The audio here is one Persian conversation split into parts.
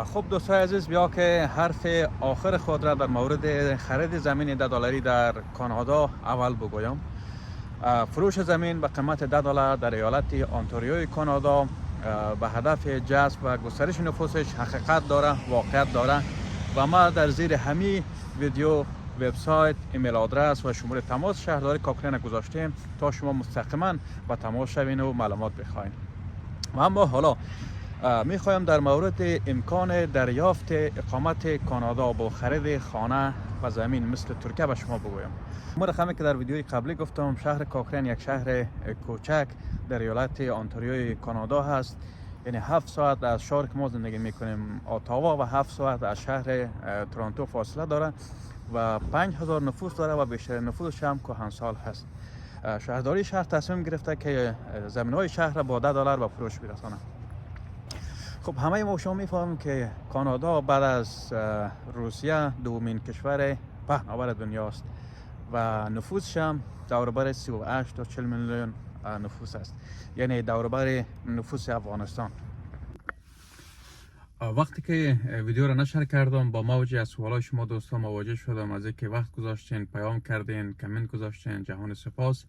خب دوستای عزیز، بیا که حرف آخر خود را در مورد خرید زمین $10 در کانادا اول بگویم. فروش زمین به قیمت $10 در ایالت آنتاریوی کانادا به هدف جذب و گسترش نفوسش حقیقت داره، واقعیت داره و ما در زیر همین ویدیو وبسایت، ایمیل آدرس و شماره تماس شهرداری کاکرین گذاشتیم تا شما مستقیما با تماس شوین و معلومات بخواین. و اما حالا میخوایم در مورد امکان دریافت اقامت کانادا با خرید خانه و زمین مثل ترکیه به شما بگویم. ما رقمی که در ویدیوی قبلی گفتم، شهر کاکرین یک شهر کوچک در ایالت آنتاریوی کانادا هست. یعنی 7 ساعت از شهر که ما زندگی میکنیم اتاوا و 7 ساعت از شهر تورنتو فاصله داره و 5000 نفوس داره و بیشتر نفوسش هم کهنسال هست. شهرداری شهر تصمیم گرفته که زمین های شهر با $10 به فروش برسانه. خب همه ما شما میفهمیم که کانادا بعد از روسیه دومین کشور پهناور دنیاست و نفوسش هم دوربر 38 تا 40 میلیون نفوس است، یعنی دوربر نفوس افغانستان. وقتی که ویدیو را نشر کردم با موجی از سوالای شما دوستان مواجه شدم، از اینکه وقت گذاشتین، پیام کردین، کامنت گذاشتین، جهان سپاس.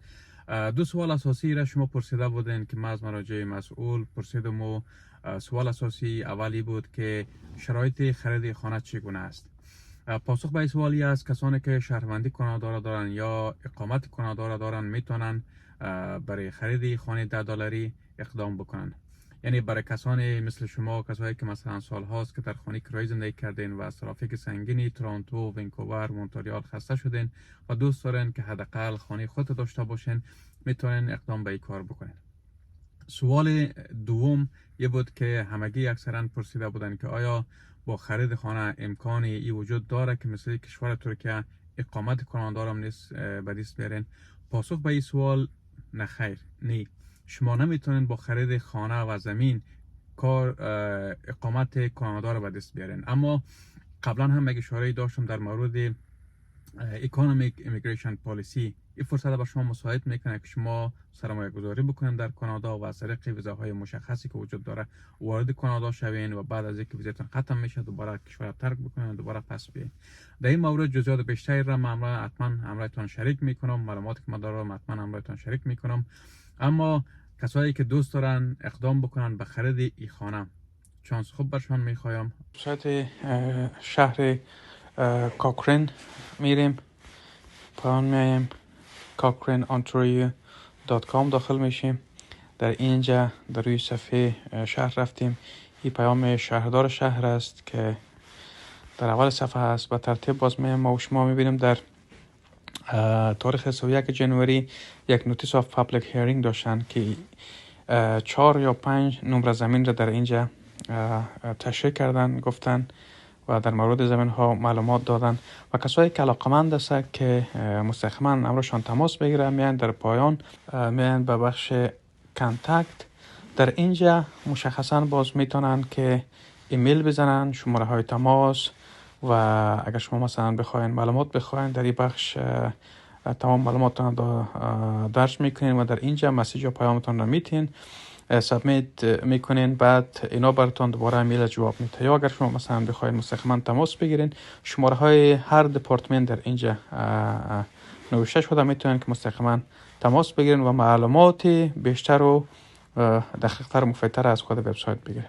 دو سوال اساسی را شما پرسیده بودین که من از مراجع مسئول پرسیدم و سوال اساسی اولی بود که شرایط خرید خانه چگونه است. پاسخ به این سوالی است کسانی که شهروندی کانادا را دارن یا اقامت کانادا را دارن میتونن برای خرید خانه $10 اقدام بکنن. یعنی برای کسانی مثل شما، کسایی که مثلا سال هاست که در خانه کرایه زندگی کردین و از ترافیک سنگینی تورنتو، ونکوور، مونتریال خسته شدین و دوست دارین که حداقل خانه خود داشته باشین، میتونین اقدام به این کار بکنین. سوال دوم یه بود که همگی اکثرا پرسیده بودن که آیا با خرید خانه امکانی ای وجود داره که مثل کشور ترکیه اقامت کانادا را نیست به دست بیارین؟ پاسخ به این سوال نه خیر، نه. شما نمیتونین با خرید خانه و زمین کار اقامت کانادا را به دست بیارین. اما قبلا هم یک اشاره داشتم در مورد اکونومیک ایمیگریشن پالیسی. این فرصت به شما مساعد میکنه که شما سرمایه گذاری بکنین در کانادا و از طریق ویزاهای مشخصی که وجود داره وارد کانادا شوین و بعد از اینکه ویزاتون ختم میشه دوباره کشور ترک بکنین و دوباره پس بیاین. در این مورد جزئیات بیشتری را من حتما همراهتون شریک میکنم، معلوماتی که من دارم حتما همراهتون شریک میکنم. اما کسایی که دوست دارن اقدام بکنن به خرید این خانه، چانس خوب برشون میخوایم. سایت شهر کاکرین میریم، پایان میایم cochraneontario.com داخل میشیم. در اینجا در روی صفحه شهر رفتیم. این پیام شهردار شهر است که در اول صفحه هست. به ترتیب باز میایم و شما میبینیم در تاریخ 31 جنوری یک نوتیس آف پابلیک هیرینگ داشتن که 4 یا 5 نمره زمین را در اینجا تشریح کردن، گفتن و در مورد زمین ها معلومات دادن و کسایی که علاقمند هستند که مستقیما امروشان تماس بگیرن میان در پایان میان به بخش کانتکت. در اینجا مشخصا باز میتونن که ایمیل بزنن، شماره های تماس و اگر شما مثلا بخواین معلومات بخواین در این بخش تمام معلوماتتان درج میکنین و در اینجا مسیج و پیامتان را میتین سابمیت میکنین. بعد اینا براتون دوباره ایمیل جواب میده. یا اگر شما مثلا بخواید مستقیما تماس بگیرین، شماره های هر دپارتمنت در اینجا نوشته شده، میتونین که مستقیما تماس بگیرین و معلومات بیشتر و دقیق‌تر و مفیدتر از خود وبسایت بگیرین.